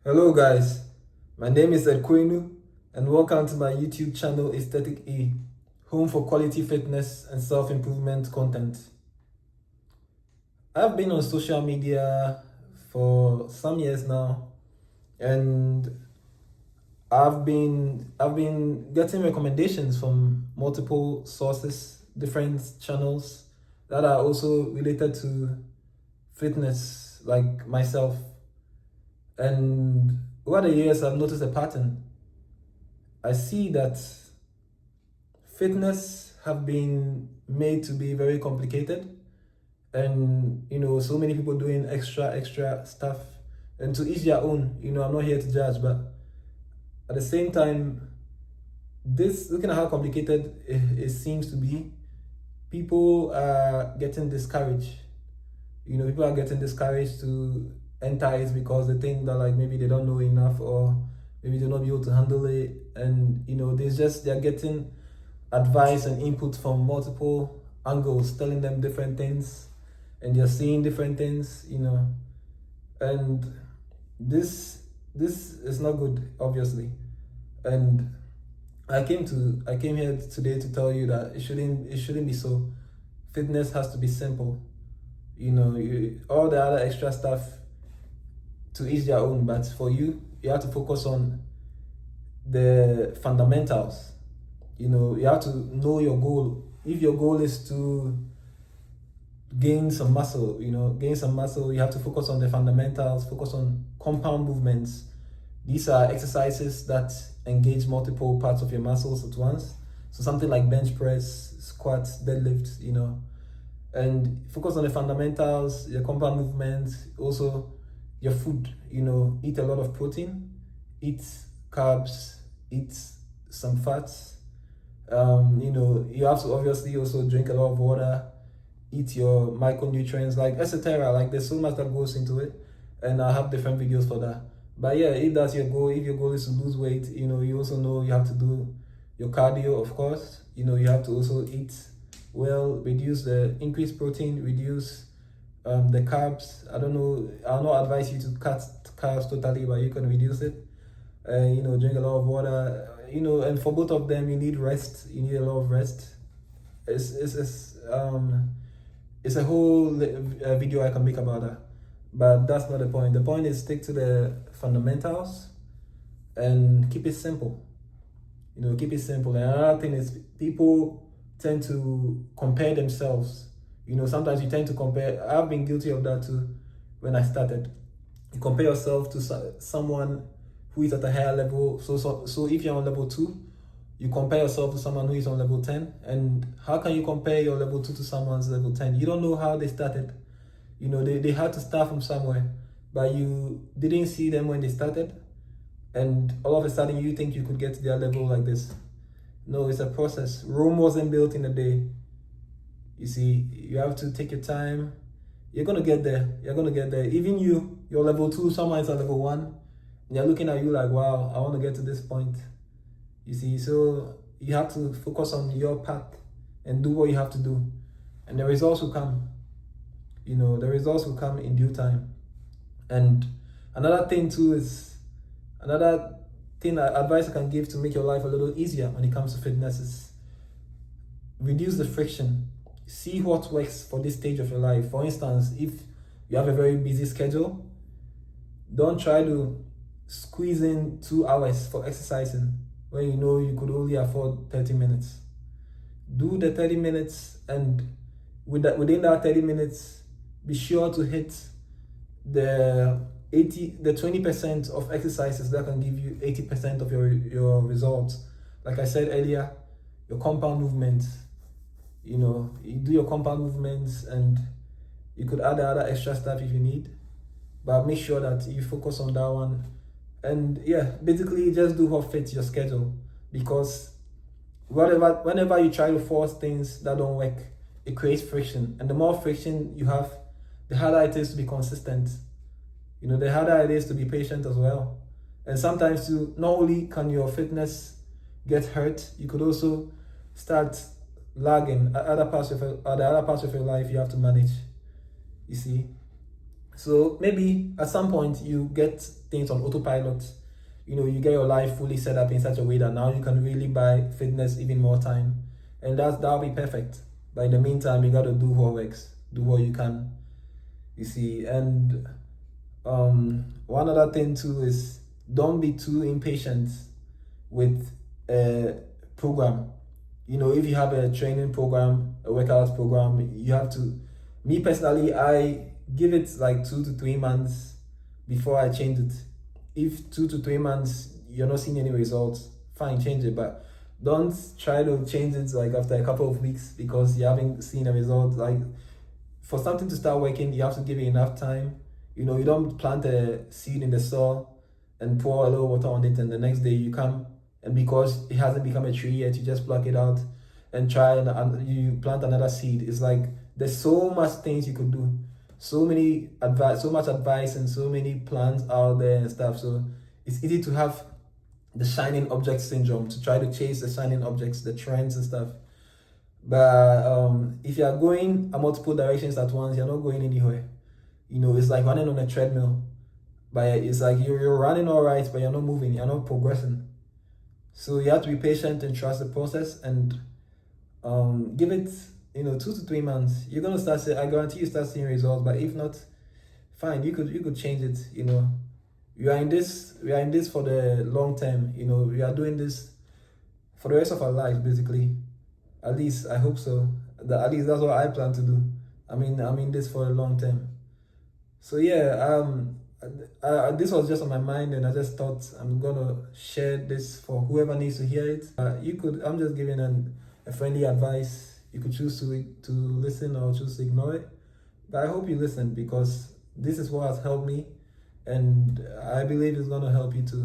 Hello guys, my name is Edquinu and welcome to my YouTube channel Aesthetic E, home for quality fitness and self-improvement content. I've been on social media for some years now and I've been getting recommendations from multiple sources, different channels that are also related to fitness like myself. And over the years, I've noticed a pattern. I see that fitness have been made to be very complicated, and so many people doing extra stuff, and to each their own. I'm not here to judge, but at the same time, this looking at how complicated it seems to be, people are getting discouraged. People are getting discouraged to enter it because they think that like maybe they don't know enough, or maybe they'll not be able to handle it. And they're getting advice and input from multiple angles telling them different things, and they're seeing different things, and this is not good, obviously. And I came here today to tell you that it shouldn't be so. Fitness has to be simple. All the other extra stuff, to each their own, but for you have to focus on the fundamentals. You have to know your goal. If your goal is to gain some muscle, you have to focus on the fundamentals, focus on compound movements. These are exercises that engage multiple parts of your muscles at once. So something like bench press, squats, deadlifts, and focus on the fundamentals, your compound movements, also your food. Eat a lot of protein, eat carbs, eat some fats. You have to obviously also drink a lot of water, eat your micronutrients, like etc. Like there's so much that goes into it, and I have different videos for that. But yeah, if that's your goal, if your goal is to lose weight, you also know you have to do your cardio, of course. You have to also eat well, increase protein, reduce the carbs. I'll not advise you to cut carbs totally, but you can reduce it. Drink a lot of water. And for both of them, you need rest. You need a lot of rest. It's a whole video I can make about that, but that's not the point. The point is stick to the fundamentals and keep it simple. Keep it simple. And another thing is people tend to compare themselves. Sometimes you tend to compare. I've been guilty of that too when I started. You compare yourself to someone who is at a higher level. So if you're on level 2, you compare yourself to someone who is on level 10. And how can you compare your level 2 to someone's level 10? You don't know how they started. They had to start from somewhere, but you didn't see them when they started. And all of a sudden you think you could get to their level like this. No, it's a process. Rome wasn't built in a day. You see, you have to take your time. You're gonna get there. Even you're level 2, someone is at level 1, and they're looking at you like, wow, I want to get to this point. You see, so you have to focus on your path and do what you have to do. And the results will come. The results will come in due time. And another thing too is, advice I can give to make your life a little easier when it comes to fitness is reduce the friction. See what works for this stage of your life. For instance, if you have a very busy schedule, don't try to squeeze in 2 hours for exercising when you could only afford 30 minutes. Do the 30 minutes, and within that 30 minutes, be sure to hit the 20% of exercises that can give you 80% of your results. Like I said earlier, your compound movements. You do your compound movements, and you could add the other extra stuff if you need, but make sure that you focus on that one. And yeah, basically just do what fits your schedule, because whenever you try to force things that don't work, it creates friction, and the more friction you have, the harder it is to be consistent. The harder it is to be patient as well. And sometimes not only can your fitness get hurt, you could also start lagging at the other parts of your life you have to manage. You see, So maybe at some point you get things on autopilot. You know, you get your life fully set up in such a way that now you can really buy fitness even more time, and that'll be perfect. But in the meantime, you got to do what works, do what you can. You see, and one other thing too is don't be too impatient with a program. You know, if you have a training program, a workout program, you have to. Me personally, I give it like 2 to 3 months before I change it. If 2 to 3 months you're not seeing any results, fine, change it. But don't try to change it like after a couple of weeks because you haven't seen a result. Like for something to start working, you have to give it enough time. You know, you don't plant a seed in the soil and pour a little water on it, and the next day you come, and because it hasn't become a tree yet, you just pluck it out and try and you plant another seed. It's like there's so much things you could do, so much advice, and so many plans out there and stuff. So it's easy to have the shining object syndrome, to try to chase the shining objects, the trends and stuff. But if you are going a multiple directions at once, you're not going anywhere. You know, it's like running on a treadmill, but it's like you're running all right, but you're not moving, you're not progressing. So you have to be patient and trust the process, and give it, 2 to 3 months. You're gonna start I guarantee you start seeing results. But if not, fine, you could change it. You know, we are in this for the long term. You know, we are doing this for the rest of our lives, basically. At least I hope so. At least that's what I plan to do. I'm in this for the long term. So yeah, this was just on my mind, and I just thought I'm gonna share this for whoever needs to hear it. I'm just giving a friendly advice. You could choose to listen or choose to ignore it, but I hope you listen because this is what has helped me, and I believe it's gonna help you too.